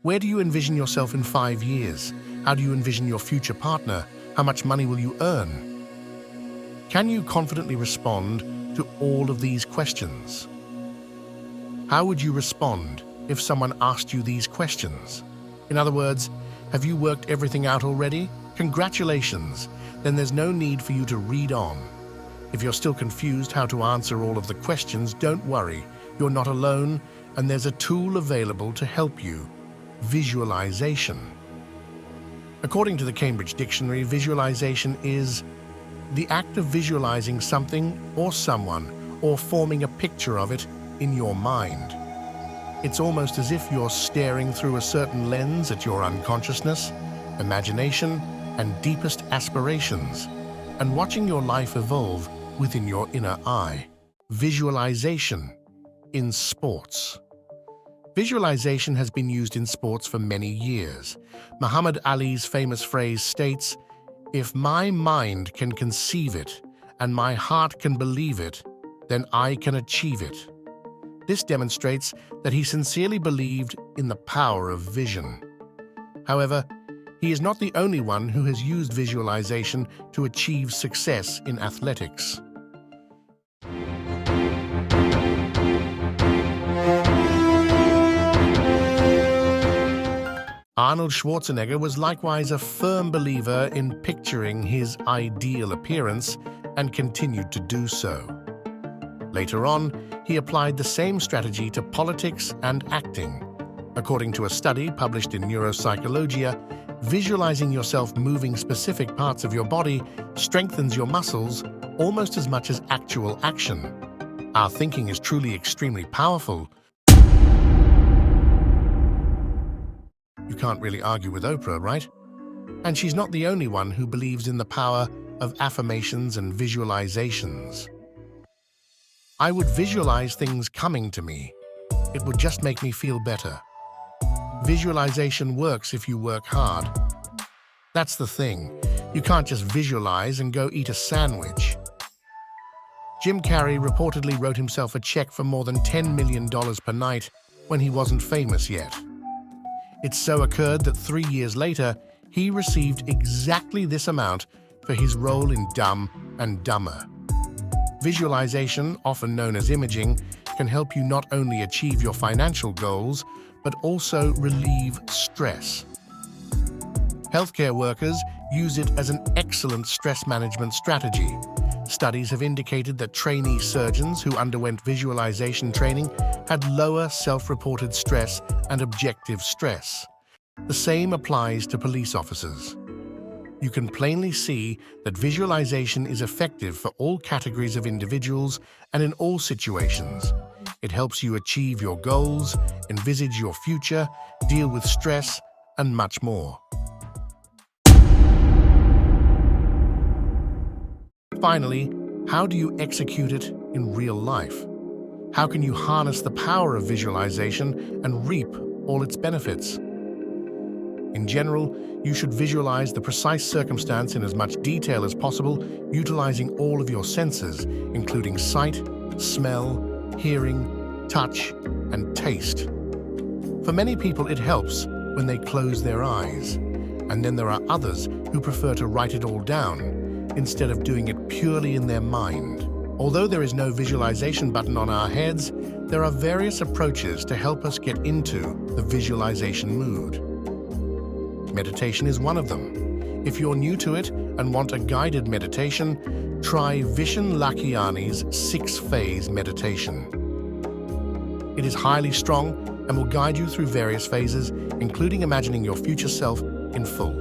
Where do you envision yourself in 5 years? How do you envision your future partner? How much money will you earn? Can you confidently respond to all of these questions? How would you respond if someone asked you these questions? In other words, have you worked everything out already? Congratulations! Then there's no need for you to read on. If you're still confused how to answer all of the questions, don't worry. You're not alone, and there's a tool available to help you: visualization. According to the Cambridge Dictionary, visualization is the act of visualizing something or someone, or forming a picture of it in your mind. It's almost as if you're staring through a certain lens at your unconsciousness, imagination, and deepest aspirations, and watching your life evolve within your inner eye. Visualization in sports. Visualization has been used in sports for many years. Muhammad Ali's famous phrase states, "If my mind can conceive it and my heart can believe it, then I can achieve it." This demonstrates that he sincerely believed in the power of vision. However, he is not the only one who has used visualization to achieve success in athletics. Arnold Schwarzenegger was likewise a firm believer in picturing his ideal appearance and continued to do so. Later on, he applied the same strategy to politics and acting. According to a study published in Neuropsychologia, visualizing yourself moving specific parts of your body strengthens your muscles almost as much as actual action. Our thinking is truly extremely powerful. You can't really argue with Oprah, right? And she's not the only one who believes in the power of affirmations and visualizations. I would visualize things coming to me. It would just make me feel better. Visualization works if you work hard. That's the thing. You can't just visualize and go eat a sandwich. Jim Carrey reportedly wrote himself a check for more than $10 million per night when he wasn't famous yet. It so occurred that 3 years later, he received exactly this amount for his role in Dumb and Dumber. Visualization, often known as imaging, can help you not only achieve your financial goals, but also relieve stress. Healthcare workers use it as an excellent stress management strategy. Studies have indicated that trainee surgeons who underwent visualization training had lower self-reported stress and objective stress. The same applies to police officers. You can plainly see that visualization is effective for all categories of individuals and in all situations. It helps you achieve your goals, envisage your future, deal with stress, and much more. Finally, how do you execute it in real life? How can you harness the power of visualization and reap all its benefits? In general, you should visualize the precise circumstance in as much detail as possible, utilizing all of your senses, including sight, smell, hearing, touch, and taste. For many people, it helps when they close their eyes, and then there are others who prefer to write it all down instead of doing it purely in their mind. Although there is no visualization button on our heads, there are various approaches to help us get into the visualization mood. Meditation is one of them. If you're new to it and want a guided meditation, try Vishen Lakhiani's 6-phase meditation. It is highly strong and will guide you through various phases, including imagining your future self in full.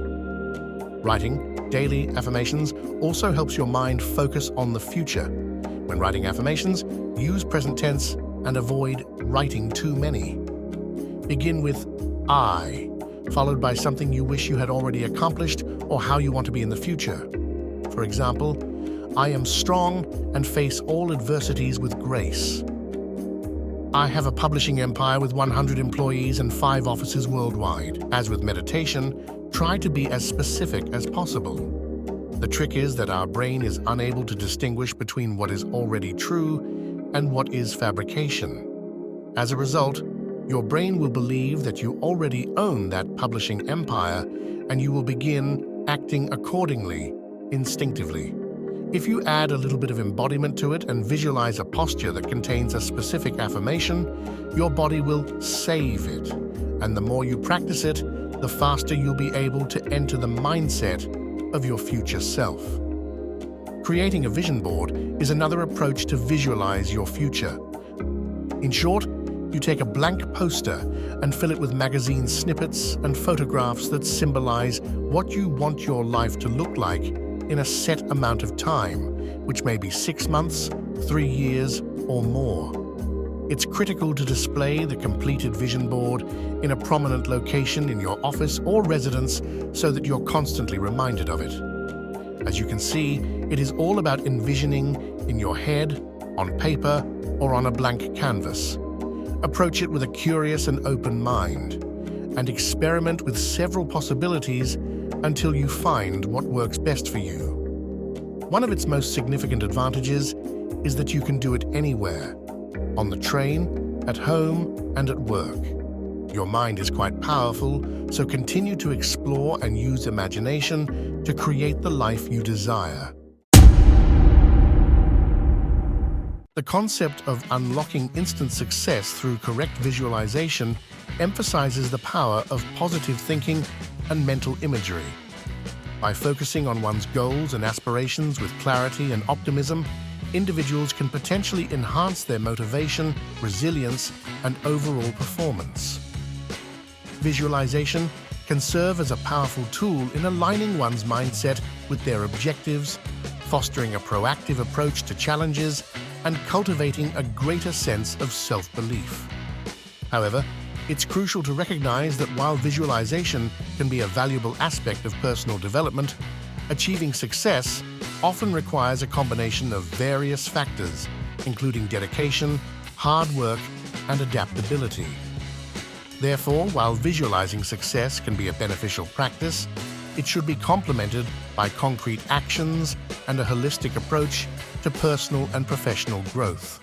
Writing daily affirmations also helps your mind focus on the future. When writing affirmations, use present tense and avoid writing too many. Begin with I, followed by something you wish you had already accomplished or how you want to be in the future. For example, I am strong and face all adversities with grace. I have a publishing empire with 100 employees and 5 offices worldwide. As with meditation, try to be as specific as possible. The trick is that our brain is unable to distinguish between what is already true and what is fabrication. As a result, Your brain will believe that you already own that publishing empire, and you will begin acting accordingly, instinctively. If you add a little bit of embodiment to it and visualize a posture that contains a specific affirmation, your body will save it. And the more you practice it, the faster you'll be able to enter the mindset of your future self. Creating a vision board is another approach to visualize your future. In short, you take a blank poster and fill it with magazine snippets and photographs that symbolize what you want your life to look like in a set amount of time, which may be 6 months, 3 years, or more. It's critical to display the completed vision board in a prominent location in your office or residence so that you're constantly reminded of it. As you can see, it is all about envisioning in your head, on paper, or on a blank canvas. Approach it with a curious and open mind, and experiment with several possibilities until you find what works best for you. One of its most significant advantages is that you can do it anywhere, on the train, at home, and at work. Your mind is quite powerful, so continue to explore and use imagination to create the life you desire. The concept of unlocking instant success through correct visualization emphasizes the power of positive thinking and mental imagery. By focusing on one's goals and aspirations with clarity and optimism, individuals can potentially enhance their motivation, resilience, and overall performance. Visualization can serve as a powerful tool in aligning one's mindset with their objectives, fostering a proactive approach to challenges, and cultivating a greater sense of self-belief. However, it's crucial to recognize that while visualization can be a valuable aspect of personal development, achieving success often requires a combination of various factors, including dedication, hard work, and adaptability. Therefore, while visualizing success can be a beneficial practice, it should be complemented by concrete actions and a holistic approach to personal and professional growth.